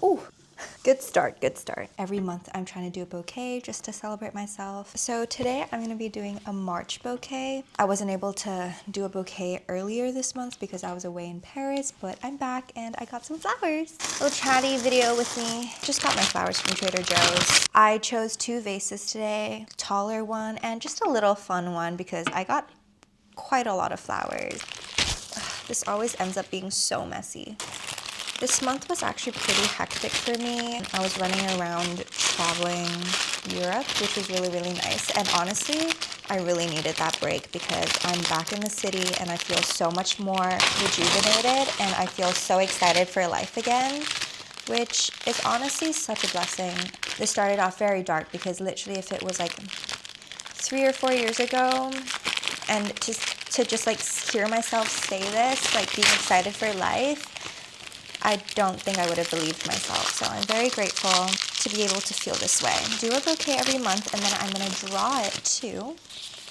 Ooh, good start, good start. Every month I'm trying to do a bouquet just to celebrate myself. So today I'm gonna be doing a March bouquet. I wasn't able to do a bouquet earlier this month because I was away in Paris, but I'm back and I got some flowers. A little chatty video with me. Just got my flowers from Trader Joe's. I chose 2 vases today, a taller one and just a little fun one because I got quite a lot of flowers. Ugh, this always ends up being so messy. This month was actually pretty hectic for me. I was running around traveling Europe, which was really, really nice. And honestly, I really needed that break because I'm back in the city and I feel so much more rejuvenated and I feel so excited for life again, which is honestly such a blessing. This started off very dark because literally if it was like 3 or 4 years ago and to just like hear myself say this, like being excited for life, I don't think I would have believed myself. So I'm very grateful to be able to feel this way. Do a bouquet every month and then I'm gonna draw it too.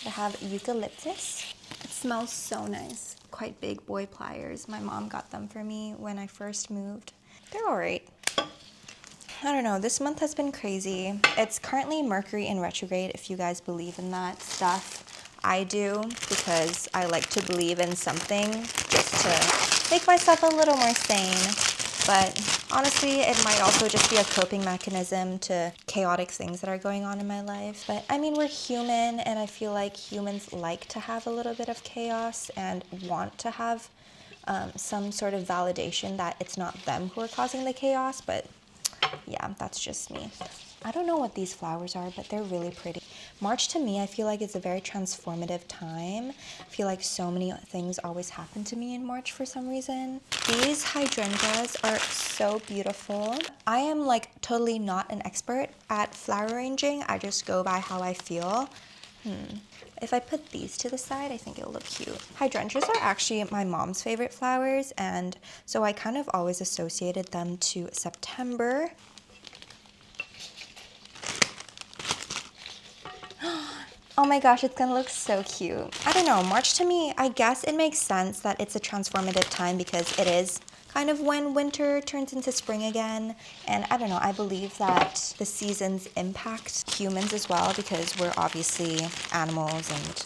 I have eucalyptus. It smells so nice. Quite big boy pliers. My mom got them for me when I first moved. They're all right. I don't know, this month has been crazy. It's currently Mercury in retrograde, if you guys believe in that stuff. I do, because I like to believe in something just to make myself a little more sane. But honestly, it might also just be a coping mechanism to chaotic things that are going on in my life. But I mean, we're human, and I feel like humans like to have a little bit of chaos and want to have some sort of validation that it's not them who are causing the chaos, but yeah, that's just me. I don't know what these flowers are, but they're really pretty. March to me, I feel like it's a very transformative time. I feel like so many things always happen to me in March for some reason. These hydrangeas are so beautiful. I am like totally not an expert at flower arranging. I just go by how I feel. If I put these to the side, I think it'll look cute. Hydrangeas are actually my mom's favorite flowers, and so I kind of always associated them to September. Oh my gosh, it's gonna look so cute. I don't know, March to me, I guess it makes sense that it's a transformative time because it is kind of when winter turns into spring again. And I don't know, I believe that the seasons impact humans as well because we're obviously animals and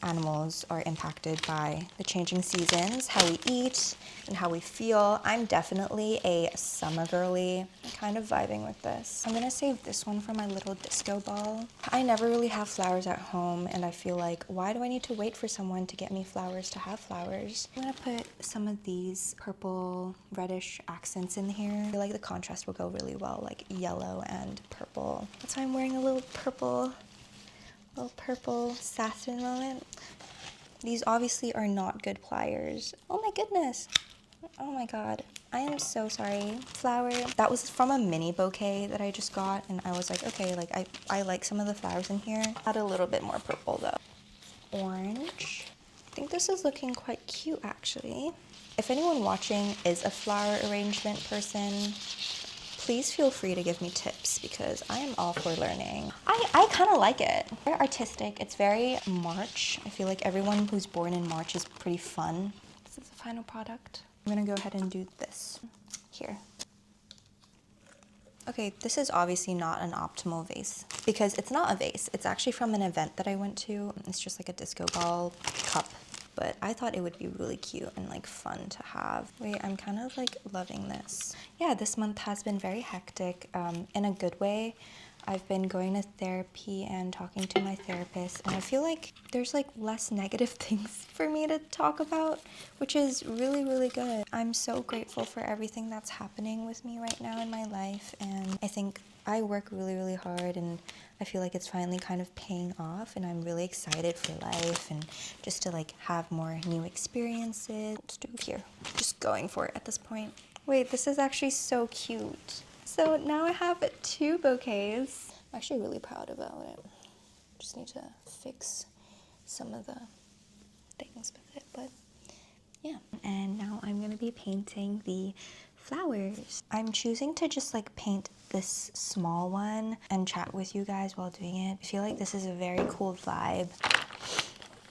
animals are impacted by the changing seasons, how we eat and how we feel. I'm definitely a summer girly. I'm kind of vibing with this. I'm gonna save this one for my little disco ball. I never really have flowers at home and I feel like, why do I need to wait for someone to get me flowers to have flowers? I'm gonna put some of these purple reddish accents in here. I feel like the contrast will go really well, like yellow and purple. That's why I'm wearing a little purple satin moment. These obviously are not good pliers. Oh my goodness. Oh my god. I am so sorry. Flower. That was from a mini bouquet that I just got and I was like, okay, like I like some of the flowers in here. Add a little bit more purple though. Orange. I think this is looking quite cute actually. If anyone watching is a flower arrangement person, please feel free to give me tips because I am all for learning. I kind of like it. Very artistic. It's very March. I feel like everyone who's born in March is pretty fun. This is the final product. I'm gonna go ahead and do this here. Okay, this is obviously not an optimal vase because it's not a vase. It's actually from an event that I went to. It's just like a disco ball cup. But I thought it would be really cute and like fun to have. Wait, I'm kind of like loving this. Yeah, this month has been very hectic in a good way. I've been going to therapy and talking to my therapist and I feel like there's like less negative things for me to talk about, which is really, really good. I'm so grateful for everything that's happening with me right now in my life and I think I work really, really hard and I feel like it's finally kind of paying off and I'm really excited for life and just to like have more new experiences. Let's do it here. Just going for it at this point. Wait, this is actually so cute. So now I have 2 bouquets. I'm actually really proud about it. Just need to fix some of the things with it, but yeah. And now I'm gonna be painting the flowers. I'm choosing to just like paint this small one and chat with you guys while doing it. I feel like this is a very cool vibe.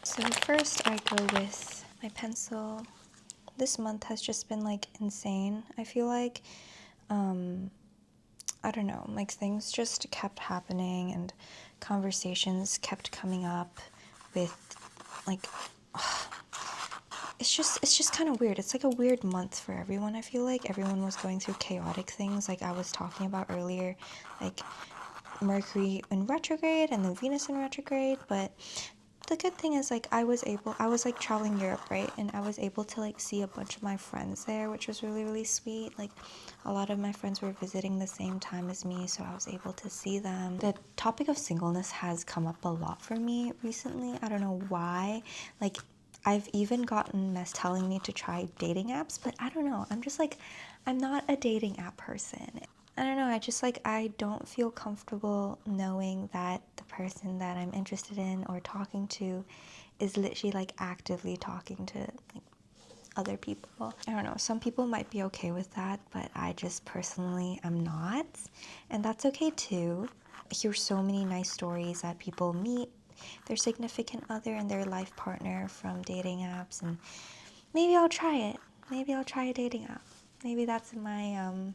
So first I go with my pencil. This month has just been like insane. I feel like I don't know, like things just kept happening and conversations kept coming up with like it's just kind of weird. It's like a weird month for everyone. I feel like everyone was going through chaotic things like I was talking about earlier, like Mercury in retrograde and then Venus in retrograde. But the good thing is like I was like traveling Europe, right? And I was able to like see a bunch of my friends there, which was really, really sweet. Like a lot of my friends were visiting the same time as me, so I was able to see them. The topic of singleness has come up a lot for me recently. I don't know why. Like I've even gotten mess telling me to try dating apps, but I don't know. I'm just like, I'm not a dating app person. I don't know, I don't feel comfortable knowing that the person that I'm interested in or talking to is literally like actively talking to like other people. I don't know, some people might be okay with that, but I just personally am not, and that's okay too. I hear so many nice stories that people meet their significant other and their life partner from dating apps, and maybe I'll try it. Maybe I'll try a dating app. Maybe that's in my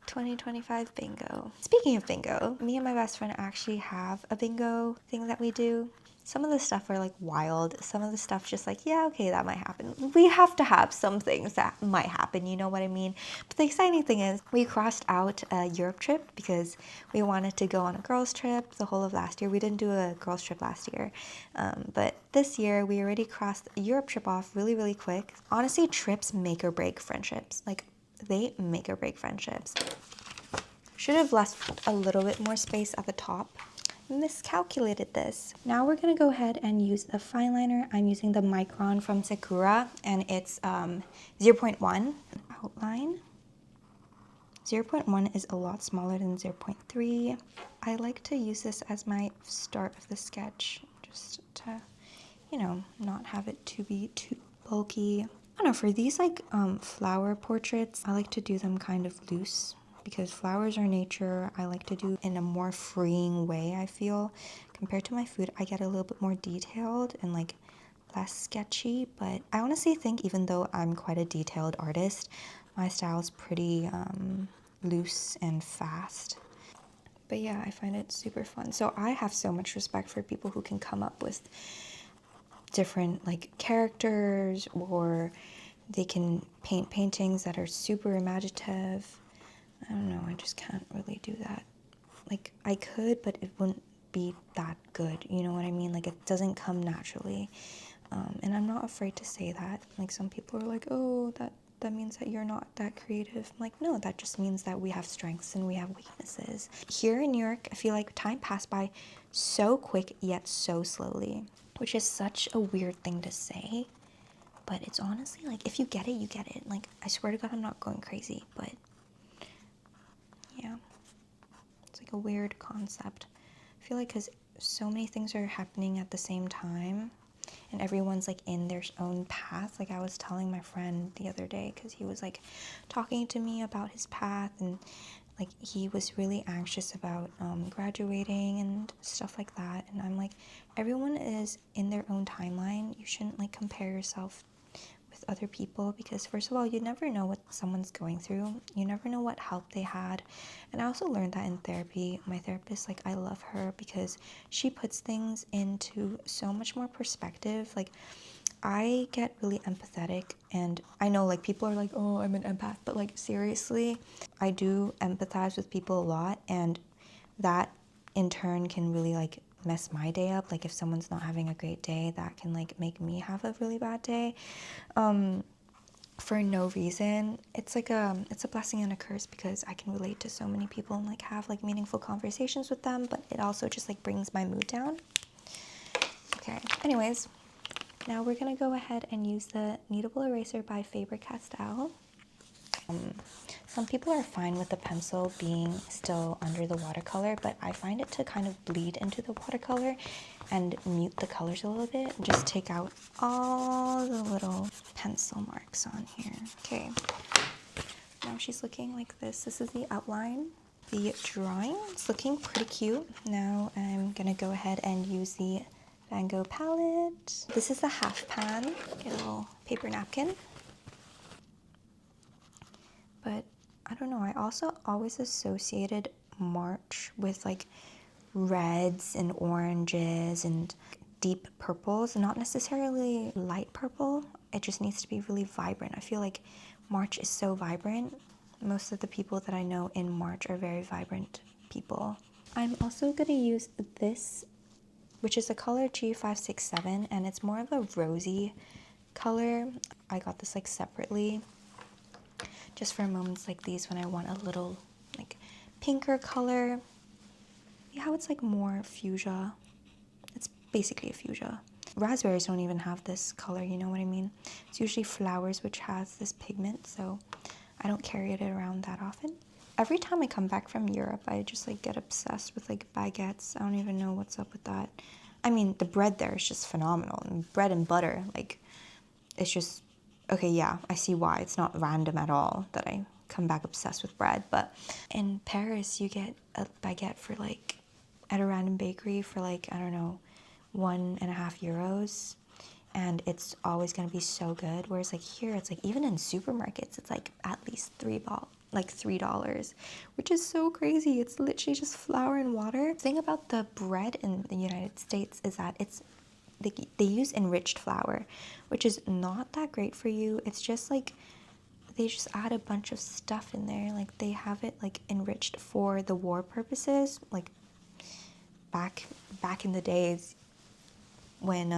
2025 bingo. Speaking of bingo, me and my best friend actually have a bingo thing that we do. Some of the stuff are like wild. Some of the stuff just like, yeah, okay, that might happen. We have to have some things that might happen, you know what I mean? But the exciting thing is we crossed out a Europe trip because we wanted to go on a girls trip the whole of last year. We didn't do a girls trip last year. But this year we already crossed a Europe trip off really, really quick. Honestly, trips make or break friendships. Like they make or break friendships. Should have left a little bit more space at the top. Miscalculated this. Now we're gonna go ahead and use a fine liner. I'm using the Micron from Sakura, and it's 0.1 outline. 0.1 is a lot smaller than 0.3. I like to use this as my start of the sketch, just to, you know, not have it to be too bulky. I don't know, for these like flower portraits, I like to do them kind of loose, because flowers are nature. I like to do in a more freeing way, I feel. Compared to my food, I get a little bit more detailed and like less sketchy, but I honestly think even though I'm quite a detailed artist, my style is pretty loose and fast. But yeah, I find it super fun. So I have so much respect for people who can come up with different like characters, or they can paint paintings that are super imaginative. I don't know, I just can't really do that. Like, I could, but it wouldn't be that good, you know what I mean? Like, it doesn't come naturally. And I'm not afraid to say that. Like, some people are like, oh, that means that you're not that creative. I'm like, no, that just means that we have strengths and we have weaknesses. Here in New York, I feel like time passed by so quick, yet so slowly, which is such a weird thing to say. But it's honestly, like, if you get it, you get it. Like, I swear to God, I'm not going crazy, but yeah, it's like a weird concept. I feel like because so many things are happening at the same time and everyone's like in their own path. Like I was telling my friend the other day, because he was like talking to me about his path, and like he was really anxious about graduating and stuff like that. And I'm like, everyone is in their own timeline. You shouldn't like compare yourself with other people, because first of all, you never know what someone's going through. You never know what help they had. And I also learned that in therapy. My therapist, like, I love her because she puts things into so much more perspective. Like, I get really empathetic, and I know like people are like, oh, I'm an empath, but like seriously, I do empathize with people a lot, and that in turn can really like mess my day up. Like if someone's not having a great day, that can like make me have a really bad day for no reason. It's like it's a blessing and a curse, because I can relate to so many people and like have like meaningful conversations with them, but it also just like brings my mood down. Okay, anyways, now we're gonna go ahead and use the kneadable eraser by Faber-Castell. Some people are fine with the pencil being still under the watercolor, but I find it to kind of bleed into the watercolor and mute the colors a little bit. Just take out all the little pencil marks on here. Okay, now she's looking like this. This is the outline. The drawing is looking pretty cute. Now I'm gonna go ahead and use the Van Gogh palette. This is the half pan. Get a little paper napkin. But don't know, I also always associated March with like reds and oranges and deep purples, not necessarily light purple. It just needs to be really vibrant. I feel like March is so vibrant. Most of the people that I know in March are very vibrant people. I'm also going to use this, which is the color G567, and it's more of a rosy color. I got this like separately just for moments like these when I want a little like pinker color. Yeah, how it's like more fuchsia. It's basically a fuchsia. Raspberries don't even have this color, you know what I mean? It's usually flowers which has this pigment, so I don't carry it around that often. Every time I come back from Europe, I just like get obsessed with like baguettes. I don't even know what's up with that. I mean, the bread there is just phenomenal. And bread and butter, like, it's just, okay, yeah, I see why. It's not random at all that I come back obsessed with bread. But in Paris, you get a baguette for like, at a random bakery for like, I don't know, €1.50, and it's always gonna be so good. Whereas like here, it's like even in supermarkets, it's like at least $3, which is so crazy. It's literally just flour and water. The thing about the bread in the United States is that it's they use enriched flour, which is not that great for you. It's just like they just add a bunch of stuff in there. Like they have it like enriched for the war purposes, like back in the days when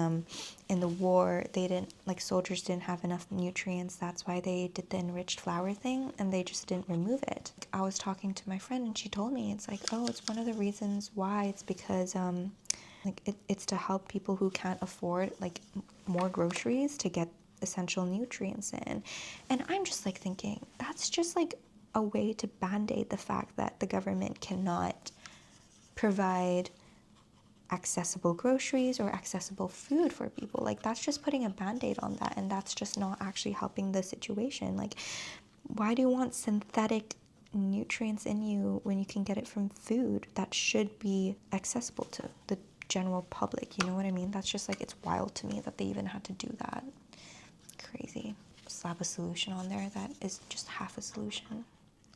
in the war they didn't, like, soldiers didn't have enough nutrients. That's why they did the enriched flour thing, and they just didn't remove it. I was talking to my friend and she told me it's like, oh, it's one of the reasons why. It's because like it's to help people who can't afford like more groceries to get essential nutrients in. And I'm just like thinking that's just like a way to band-aid the fact that the government cannot provide accessible groceries or accessible food for people. Like that's just putting a band-aid on that, and that's just not actually helping the situation. Like, why do you want synthetic nutrients in you when you can get it from food that should be accessible to the general public? You know what I mean? That's just like, it's wild to me that they even had to do that. Crazy. Slap a solution on there that is just half a solution.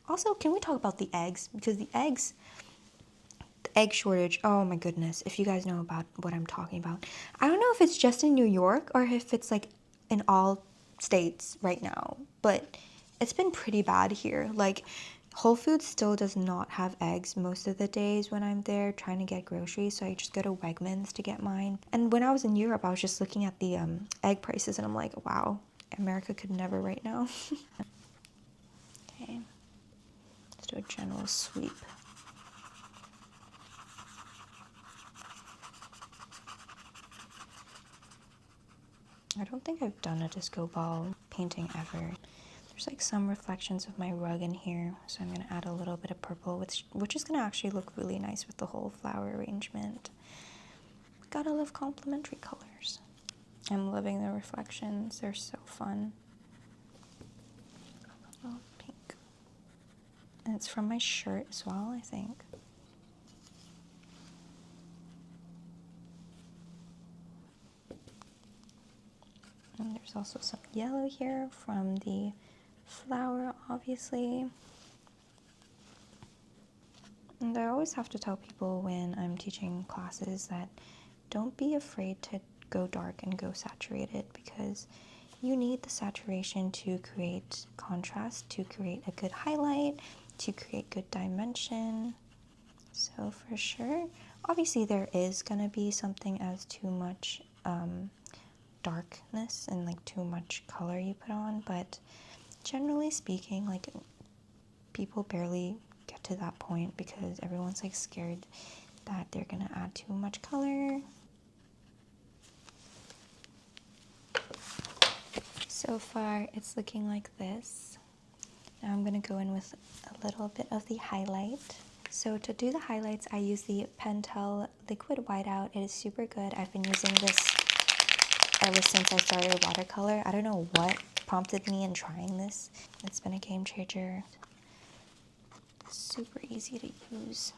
Also, can we talk about the eggs? Because the egg shortage, oh my goodness, if you guys know about what I'm talking about. I don't know if it's just in New York or if it's like in all states right now, but it's been pretty bad here. Like Whole Foods still does not have eggs most of the days when I'm there trying to get groceries, so I just go to Wegmans to get mine. And when I was in Europe, I was just looking at the egg prices and I'm like, wow, America could never right now. Okay, let's do a general sweep. I don't think I've done a disco ball painting ever. There's like some reflections of my rug in here, so I'm gonna add a little bit of purple, which is gonna actually look really nice with the whole flower arrangement. Gotta love complementary colors. I'm loving the reflections, they're so fun. Oh, pink. And it's from my shirt as well, I think. And there's also some yellow here from the flower, obviously. And I always have to tell people when I'm teaching classes that don't be afraid to go dark and go saturated, because you need the saturation to create contrast, to create a good highlight, to create good dimension. So for sure, obviously there is gonna be something as too much darkness and like too much color you put on, but generally speaking, like people barely get to that point because everyone's like scared that they're gonna add too much color. So far it's looking like this. Now I'm gonna go in with a little bit of the highlight. So to do the highlights, I use the Pentel Liquid Whiteout. It is super good. I've been using this ever since I started watercolor. I don't know what prompted me in trying this. It's been a game changer. Super easy to use.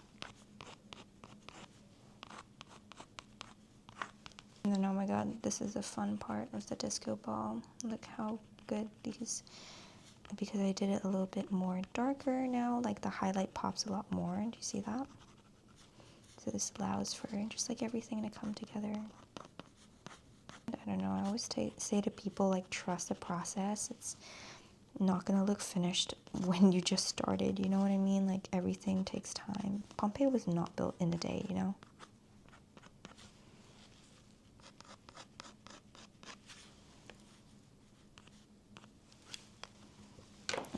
And then, oh my god, this is the fun part of the disco ball. Look how good these because I did it a little bit more darker now, like the highlight pops a lot more. Do you see that? So this allows for just like everything to come together. I don't know, I always say to people, like, trust the process. It's not gonna look finished when you just started, you know what I mean? Like, everything takes time. Pompeii was not built in a day, you know?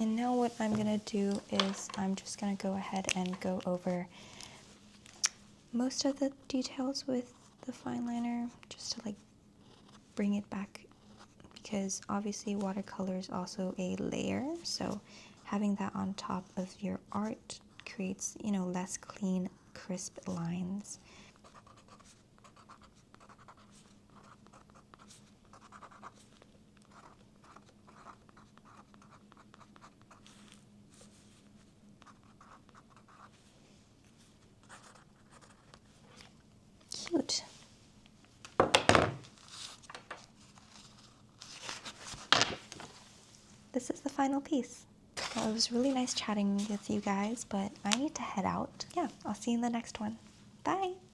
And now what I'm gonna do is I'm just gonna go ahead and go over most of the details with the fine liner, just to like bring it back, because obviously watercolor is also a layer, so having that on top of your art creates, you know, less clean, crisp lines. Cute. This is the final piece. Well, it was really nice chatting with you guys, but I need to head out. Yeah, I'll see you in the next one. Bye!